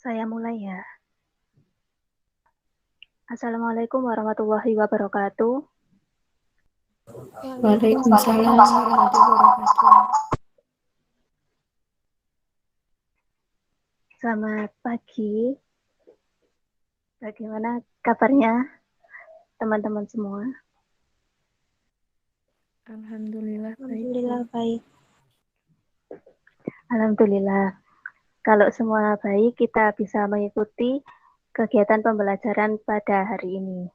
Saya mulai ya. Assalamualaikum warahmatullahi wabarakatuh. Waalaikumsalam warahmatullahi wabarakatuh. Selamat pagi. Bagaimana kabarnya teman-teman semua? Alhamdulillah baik. Alhamdulillah baik. Alhamdulillah. Kalau semua baik, kita bisa mengikuti kegiatan pembelajaran pada hari ini.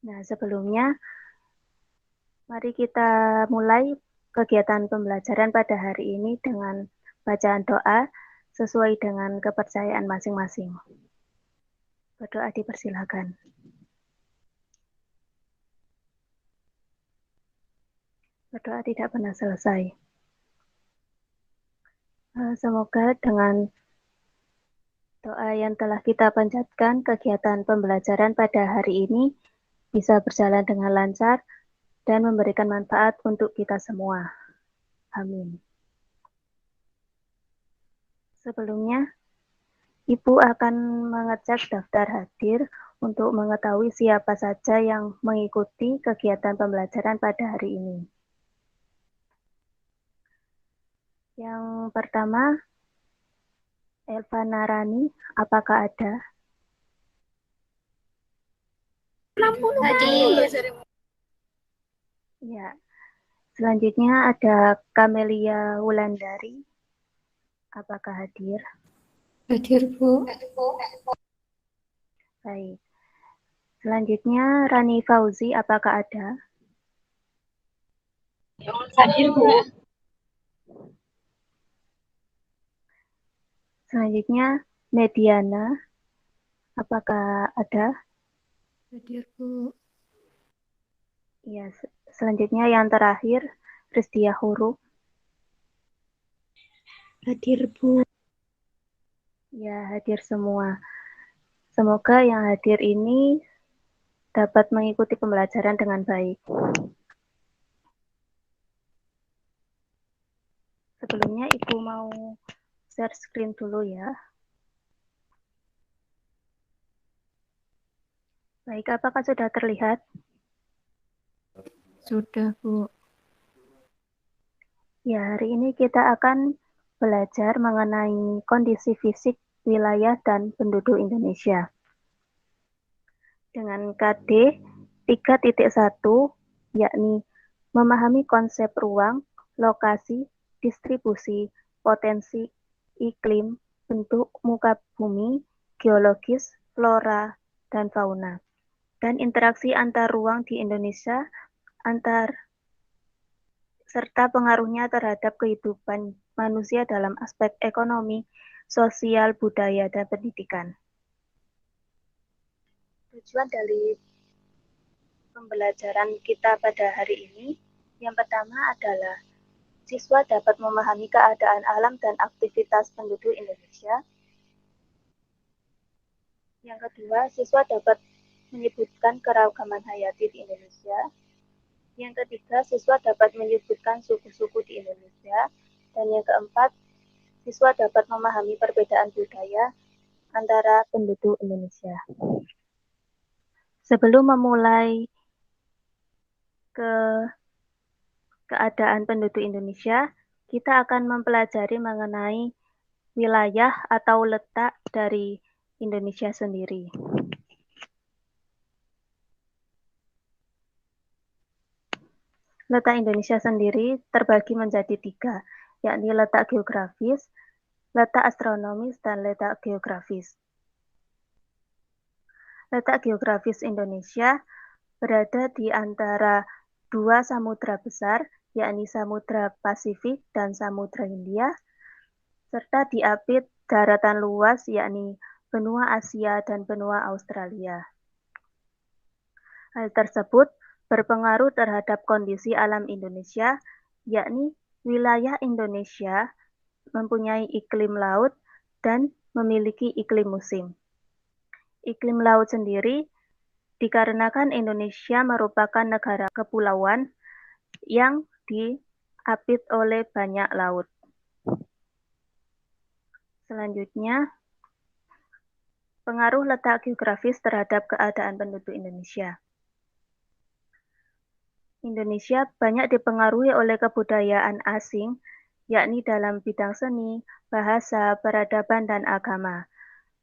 Nah, sebelumnya, mari kita mulai kegiatan pembelajaran pada hari ini dengan bacaan doa sesuai dengan kepercayaan masing-masing. Berdoa dipersilakan. Berdoa tidak pernah selesai. Semoga dengan doa yang telah kita panjatkan, kegiatan pembelajaran pada hari ini bisa berjalan dengan lancar dan memberikan manfaat untuk kita semua. Amin. Sebelumnya, Ibu akan mengecek daftar hadir untuk mengetahui siapa saja yang mengikuti kegiatan pembelajaran pada hari ini. Yang pertama, Elva Narani, apakah ada? Hadir. Ya. Selanjutnya ada Camelia Wulandari, apakah hadir? Hadir, Bu. Baik. Selanjutnya Rani Fauzi, apakah ada? Hadir, Bu. Selanjutnya Mediana, apakah ada? Hadir, Bu. Ya, selanjutnya yang terakhir Rizdia Huruf. Hadir, Bu. Ya, hadir semua. Semoga yang hadir ini dapat mengikuti pembelajaran dengan baik. Sebelumnya Ibu mau share screen dulu ya. Baik, apakah sudah terlihat? Sudah, Bu. Ya, hari ini kita akan belajar mengenai kondisi fisik wilayah dan penduduk Indonesia. Dengan KD 3.1, yakni memahami konsep ruang, lokasi, distribusi, potensi, iklim, bentuk muka bumi, geologis, flora, dan fauna, dan interaksi antar ruang di Indonesia, serta pengaruhnya terhadap kehidupan manusia dalam aspek ekonomi, sosial, budaya, dan pendidikan. Tujuan dari pembelajaran kita pada hari ini, yang pertama adalah siswa dapat memahami keadaan alam dan aktivitas penduduk Indonesia. Yang kedua, siswa dapat menyebutkan keragaman hayati di Indonesia. Yang ketiga, siswa dapat menyebutkan suku-suku di Indonesia. Dan yang keempat, siswa dapat memahami perbedaan budaya antara penduduk Indonesia. Sebelum memulai ke keadaan penduduk Indonesia, kita akan mempelajari mengenai wilayah atau letak dari Indonesia sendiri. Letak Indonesia sendiri terbagi menjadi 3, yakni letak geografis, letak astronomis, dan letak geografis. Letak geografis Indonesia berada di antara 2 samudra besar, yakni Samudra Pasifik dan Samudra Hindia, serta diapit daratan luas, yakni benua Asia dan benua Australia. Hal tersebut berpengaruh terhadap kondisi alam Indonesia, yakni wilayah Indonesia mempunyai iklim laut dan memiliki iklim musim. Iklim laut sendiri dikarenakan Indonesia merupakan negara kepulauan yang diapit oleh banyak laut. Selanjutnya, pengaruh letak geografis terhadap keadaan penduduk Indonesia. Indonesia banyak dipengaruhi oleh kebudayaan asing, yakni dalam bidang seni, bahasa, peradaban, dan agama.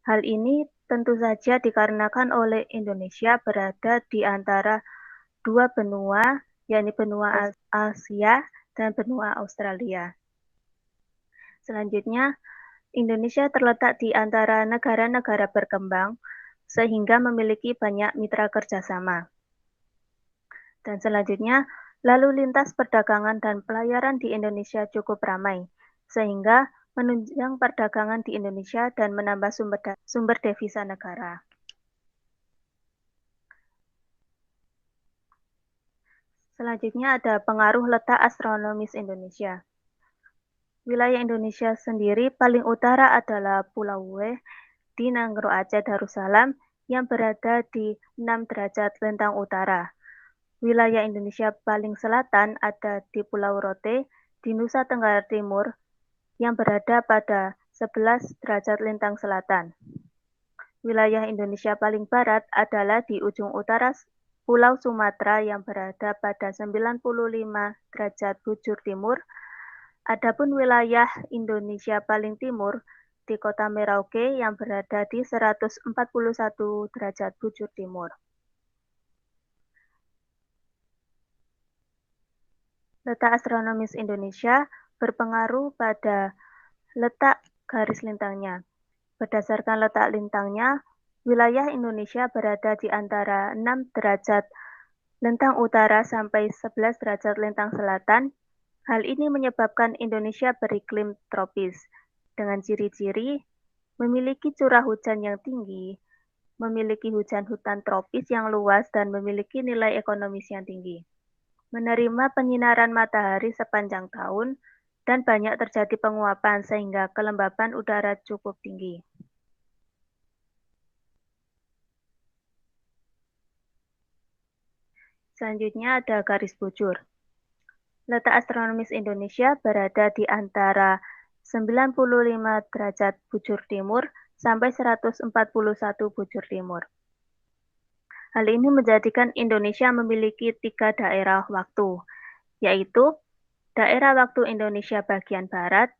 Hal ini tentu saja dikarenakan oleh Indonesia berada di antara dua benua, yakni benua Asia dan benua Australia. Selanjutnya, Indonesia terletak di antara negara-negara berkembang, sehingga memiliki banyak mitra kerjasama. Dan selanjutnya, lalu lintas perdagangan dan pelayaran di Indonesia cukup ramai, sehingga menunjang perdagangan di Indonesia dan menambah sumber devisa negara. Selanjutnya ada pengaruh letak astronomis Indonesia. Wilayah Indonesia sendiri paling utara adalah Pulau W di Nanggroe Aceh Darussalam yang berada di 6 derajat lintang utara. Wilayah Indonesia paling selatan ada di Pulau Rote di Nusa Tenggara Timur yang berada pada 11 derajat lintang selatan. Wilayah Indonesia paling barat adalah di ujung utara Pulau Sumatera yang berada pada 95 derajat bujur timur. Adapun wilayah Indonesia paling timur di kota Merauke yang berada di 141 derajat bujur timur. Letak astronomis Indonesia berpengaruh pada letak garis lintangnya. Berdasarkan letak lintangnya, wilayah Indonesia berada di antara 6 derajat lintang utara sampai 11 derajat lintang selatan. Hal ini menyebabkan Indonesia beriklim tropis, dengan ciri-ciri memiliki curah hujan yang tinggi, memiliki hutan tropis yang luas, dan memiliki nilai ekonomis yang tinggi. Menerima penyinaran matahari sepanjang tahun, dan banyak terjadi penguapan sehingga kelembapan udara cukup tinggi. Selanjutnya ada garis bujur. Letak astronomis Indonesia berada di antara 95 derajat bujur timur sampai 141 bujur timur. Hal ini menjadikan Indonesia memiliki 3 daerah waktu, yaitu daerah waktu Indonesia bagian barat,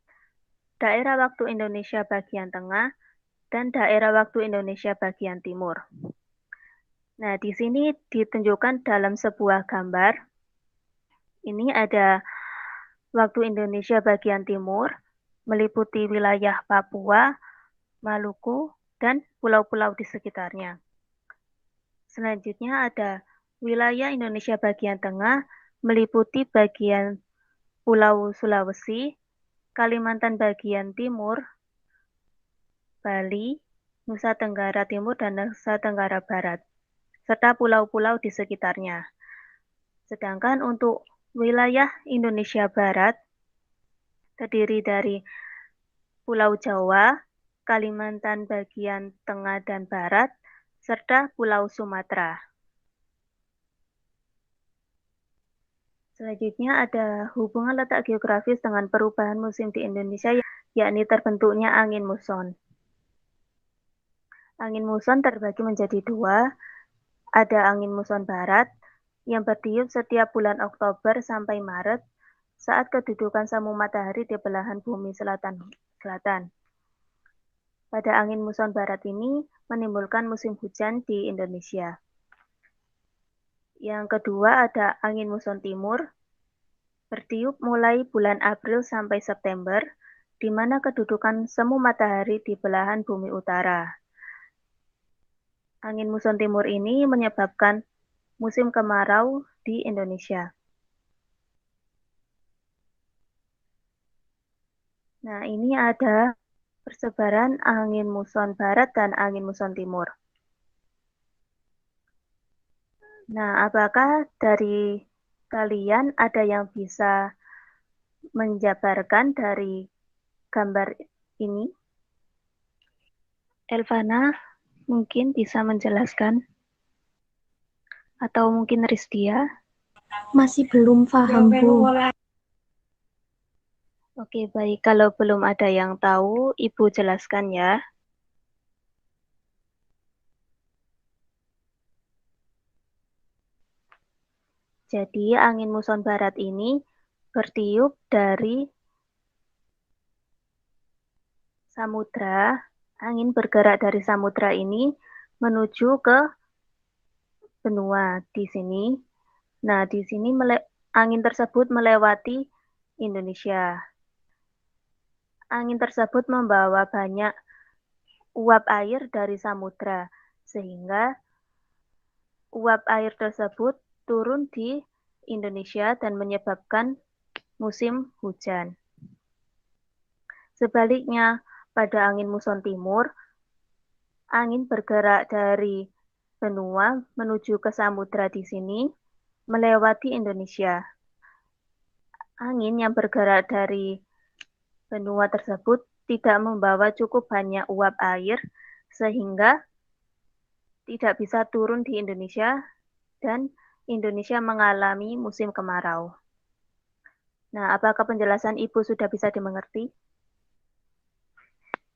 daerah waktu Indonesia bagian tengah, dan daerah waktu Indonesia bagian timur. Nah, di sini ditunjukkan dalam sebuah gambar. Ini ada waktu Indonesia bagian timur, meliputi wilayah Papua, Maluku, dan pulau-pulau di sekitarnya. Selanjutnya ada wilayah Indonesia bagian tengah, meliputi bagian Pulau Sulawesi, Kalimantan bagian timur, Bali, Nusa Tenggara Timur, dan Nusa Tenggara Barat, serta pulau-pulau di sekitarnya. Sedangkan untuk wilayah Indonesia Barat terdiri dari Pulau Jawa, Kalimantan bagian tengah dan barat, serta Pulau Sumatera. Selanjutnya ada hubungan letak geografis dengan perubahan musim di Indonesia, yakni terbentuknya angin muson. Angin muson terbagi menjadi dua, ada angin muson barat yang bertiup setiap bulan Oktober sampai Maret saat kedudukan semu matahari di belahan bumi selatan. Pada angin muson barat ini menimbulkan musim hujan di Indonesia. Yang kedua ada angin muson timur, bertiup mulai bulan April sampai September, di mana kedudukan semu matahari di belahan bumi utara. Angin muson timur ini menyebabkan musim kemarau di Indonesia. Nah, ini ada persebaran angin muson barat dan angin muson timur. Nah, apakah dari kalian ada yang bisa menjabarkan dari gambar ini? Elvana mungkin bisa menjelaskan? Atau mungkin Rizdia? Masih belum paham, Bu. Oke, baik. Kalau belum ada yang tahu, Ibu jelaskan ya. Jadi, angin muson barat ini bertiup dari samudra. Angin bergerak dari samudra ini menuju ke benua di sini. Nah, di sini angin tersebut melewati Indonesia. Angin tersebut membawa banyak uap air dari samudra, sehingga uap air tersebut turun di Indonesia dan menyebabkan musim hujan. Sebaliknya, pada angin muson timur, angin bergerak dari benua menuju ke samudra di sini, melewati Indonesia. Angin yang bergerak dari benua tersebut tidak membawa cukup banyak uap air, sehingga tidak bisa turun di Indonesia dan Indonesia mengalami musim kemarau. Nah, apakah penjelasan Ibu sudah bisa dimengerti?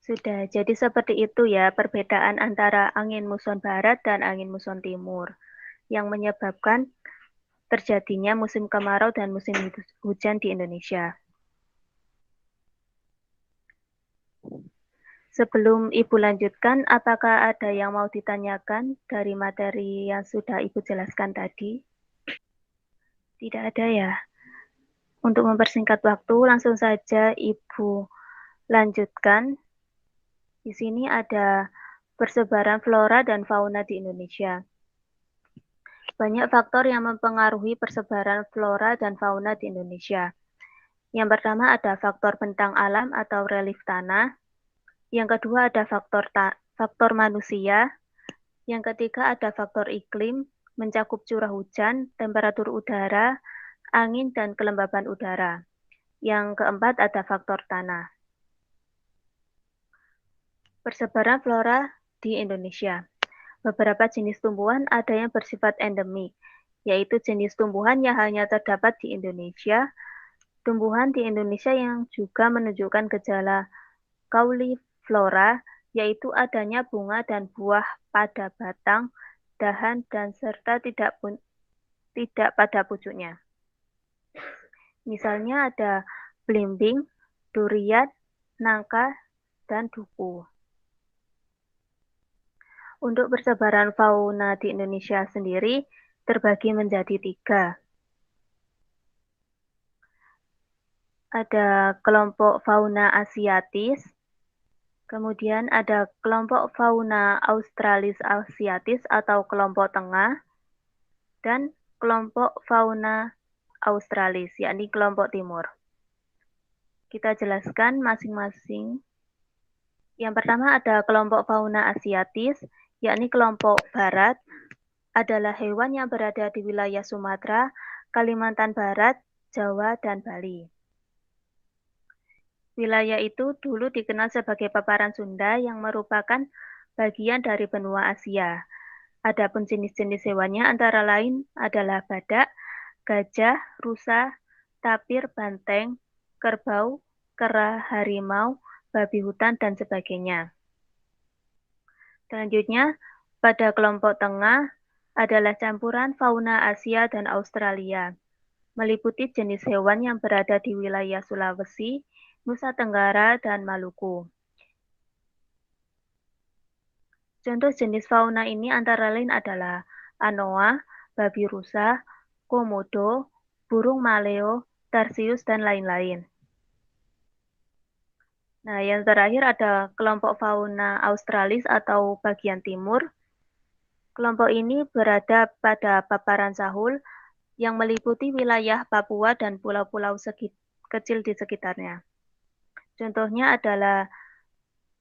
Sudah, jadi seperti itu ya perbedaan antara angin muson barat dan angin muson timur yang menyebabkan terjadinya musim kemarau dan musim hujan di Indonesia. Sebelum Ibu lanjutkan, apakah ada yang mau ditanyakan dari materi yang sudah Ibu jelaskan tadi? Tidak ada ya. Untuk mempersingkat waktu, langsung saja Ibu lanjutkan. Di sini ada persebaran flora dan fauna di Indonesia. Banyak faktor yang mempengaruhi persebaran flora dan fauna di Indonesia. Yang pertama ada faktor bentang alam atau relief tanah. Yang kedua ada faktor manusia. Yang ketiga ada faktor iklim, mencakup curah hujan, temperatur udara, angin, dan kelembaban udara. Yang keempat ada faktor tanah. Persebaran flora di Indonesia. Beberapa jenis tumbuhan ada yang bersifat endemik, yaitu jenis tumbuhan yang hanya terdapat di Indonesia. Tumbuhan di Indonesia yang juga menunjukkan gejala cauliflora, yaitu adanya bunga dan buah pada batang, dahan, dan serta tidak pada pucuknya. Misalnya ada belimbing, durian, nangka, dan duku. Untuk persebaran fauna di Indonesia sendiri terbagi menjadi 3. Ada kelompok fauna asiatis, kemudian ada kelompok fauna australis asiatis atau kelompok tengah, dan kelompok fauna australis, yakni kelompok timur. Kita jelaskan masing-masing. Yang pertama ada kelompok fauna asiatis, yakni kelompok barat, adalah hewan yang berada di wilayah Sumatera, Kalimantan Barat, Jawa, dan Bali. Wilayah itu dulu dikenal sebagai paparan Sunda yang merupakan bagian dari benua Asia. Adapun jenis-jenis hewannya antara lain adalah badak, gajah, rusa, tapir, banteng, kerbau, kera, harimau, babi hutan, dan sebagainya. Selanjutnya, pada kelompok tengah adalah campuran fauna Asia dan Australia, meliputi jenis hewan yang berada di wilayah Sulawesi, Nusa Tenggara, dan Maluku. Contoh jenis fauna ini antara lain adalah anoa, babi rusa, komodo, burung maleo, tarsius, dan lain-lain. Nah, yang terakhir ada kelompok fauna australis atau bagian timur. Kelompok ini berada pada paparan Sahul yang meliputi wilayah Papua dan pulau-pulau kecil di sekitarnya. Contohnya adalah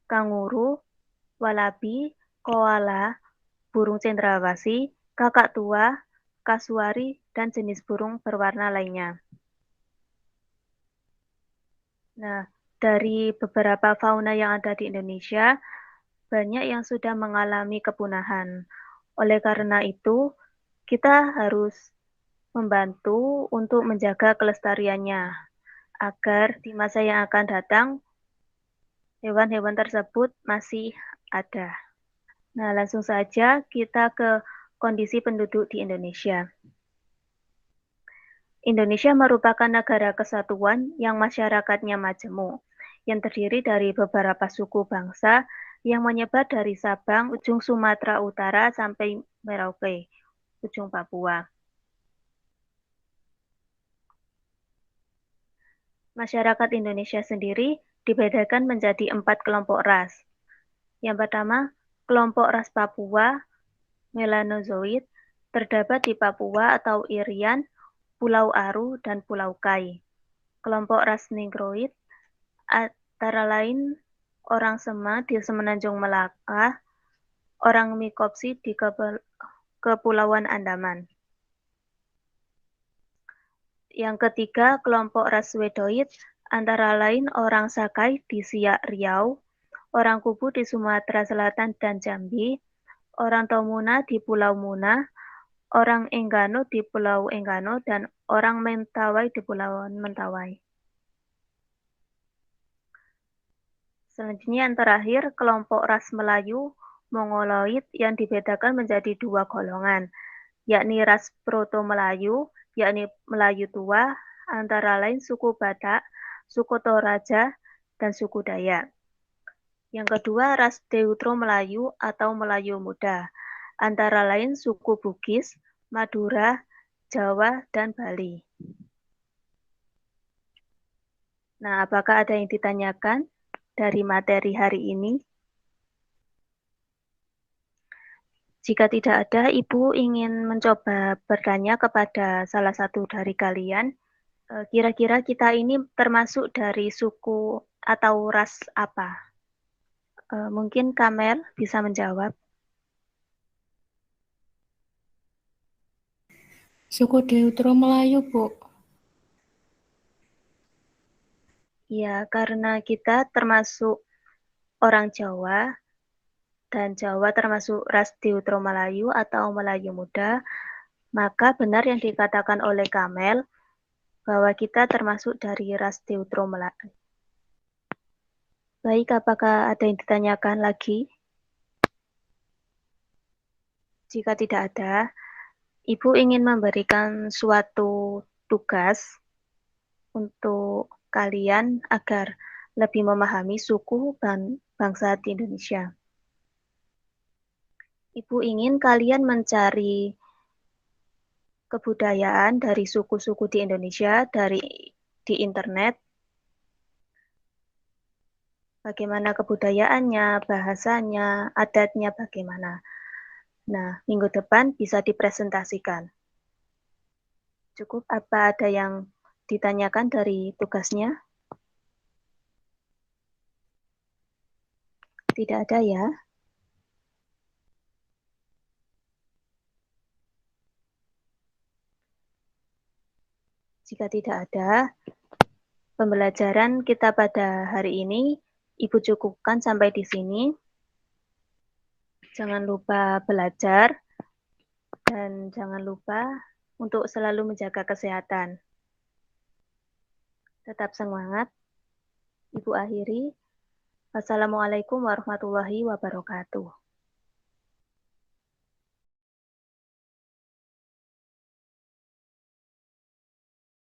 kanguru, walabi, koala, burung cendrawasih, kakak tua, kasuari, dan jenis burung berwarna lainnya. Nah, dari beberapa fauna yang ada di Indonesia, banyak yang sudah mengalami kepunahan. Oleh karena itu, kita harus membantu untuk menjaga kelestariannya, agar di masa yang akan datang hewan-hewan tersebut masih ada. Nah, langsung saja kita ke kondisi penduduk di Indonesia. Indonesia merupakan negara kesatuan yang masyarakatnya majemuk, yang terdiri dari beberapa suku bangsa yang menyebar dari Sabang, ujung Sumatera Utara sampai Merauke, ujung Papua. Masyarakat Indonesia sendiri dibedakan menjadi 4 kelompok ras. Yang pertama, kelompok ras Papua, Melanozoid, terdapat di Papua atau Irian, Pulau Aru, dan Pulau Kai. Kelompok ras Negroid, antara lain orang Sema di Semenanjung Melaka, orang Mikopsi di Kepulauan Andaman. Yang ketiga, kelompok ras Swedoid, antara lain orang Sakai di Siak Riau, orang Kubu di Sumatera Selatan dan Jambi, orang Tomuna di Pulau Muna, orang Enggano di Pulau Enggano, dan orang Mentawai di Pulau Mentawai. Selanjutnya yang terakhir, kelompok ras Melayu Mongoloid yang dibedakan menjadi 2 golongan, yakni ras Proto-Melayu, yakni Melayu tua, antara lain suku Batak, suku Toraja, dan suku Dayak. Yang kedua, ras Deutero-Melayu atau Melayu muda, antara lain suku Bugis, Madura, Jawa, dan Bali. Nah, apakah ada yang ditanyakan dari materi hari ini? Jika tidak ada, Ibu ingin mencoba bertanya kepada salah satu dari kalian, kira-kira kita ini termasuk dari suku atau ras apa? Mungkin Kamel bisa menjawab. Suku Deutero Melayu, Bu. Ya, karena kita termasuk orang Jawa, dan Jawa termasuk ras Deutero Melayu atau Melayu muda, maka benar yang dikatakan oleh Kamel bahwa kita termasuk dari ras Deutero Melayu. Baik, apakah ada yang ditanyakan lagi? Jika tidak ada, Ibu ingin memberikan suatu tugas untuk kalian agar lebih memahami suku dan bangsa di Indonesia. Ibu ingin kalian mencari kebudayaan dari suku-suku di Indonesia di internet. Bagaimana kebudayaannya, bahasanya, adatnya bagaimana. Nah, minggu depan bisa dipresentasikan. Cukup, apa ada yang ditanyakan dari tugasnya? Tidak ada ya. Jika tidak ada, pembelajaran kita pada hari ini Ibu cukupkan sampai di sini. Jangan lupa belajar dan jangan lupa untuk selalu menjaga kesehatan. Tetap semangat. Ibu akhiri. Wassalamualaikum warahmatullahi wabarakatuh.